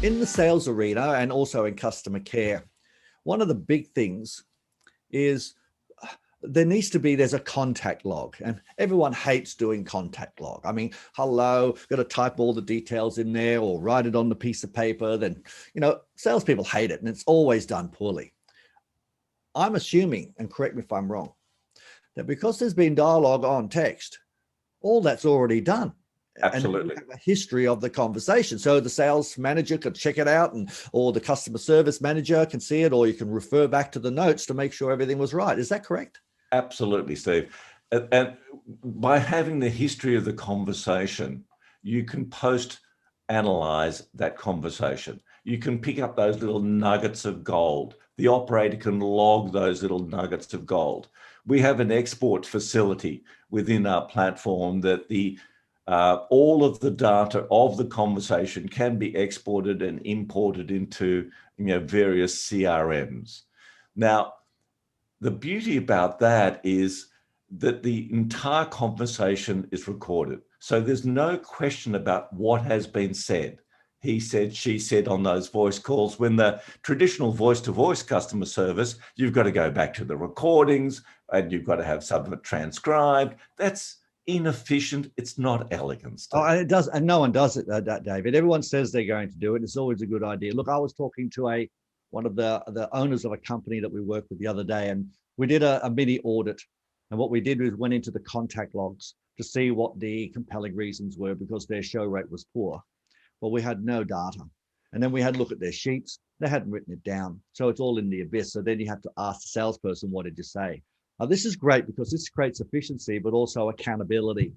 In the sales arena and also in customer care, one of the big things is there's a contact log, and everyone hates doing contact log. I mean, hello, got to type all the details in there or write it on the piece of paper. Then, salespeople hate it and it's always done poorly. I'm assuming, and correct me if I'm wrong, that because there's been dialogue on text, all that's already done. Absolutely. And a history of the conversation. So the sales manager could check it out, or the customer service manager can see it, or you can refer back to the notes to make sure everything was right. Is that correct? Absolutely, Steve. And by having the history of the conversation, you can post-analyze that conversation. You can pick up those little nuggets of gold. The operator can log those little nuggets of gold. We have an export facility within our platform that all of the data of the conversation can be exported and imported into various CRMs. Now, the beauty about that is that the entire conversation is recorded. So there's no question about what has been said. He said, she said on those voice calls. When the traditional voice-to-voice customer service, you've got to go back to the recordings and you've got to have some of it transcribed. That's inefficient. It's not elegant stuff. Oh, and it does, and no one does it, David. Everyone says they're going to do it. It's always a good idea. Look, I was talking to one of the owners of a company that we work with the other day, and we did a mini audit. And what we did was went into the contact logs to see what the compelling reasons were, because their show rate was poor. Well, we had no data. And then we had to look at their sheets. They hadn't written it down. So it's all in the abyss. So then you have to ask the salesperson, what did you say? This is great because this creates efficiency, but also accountability.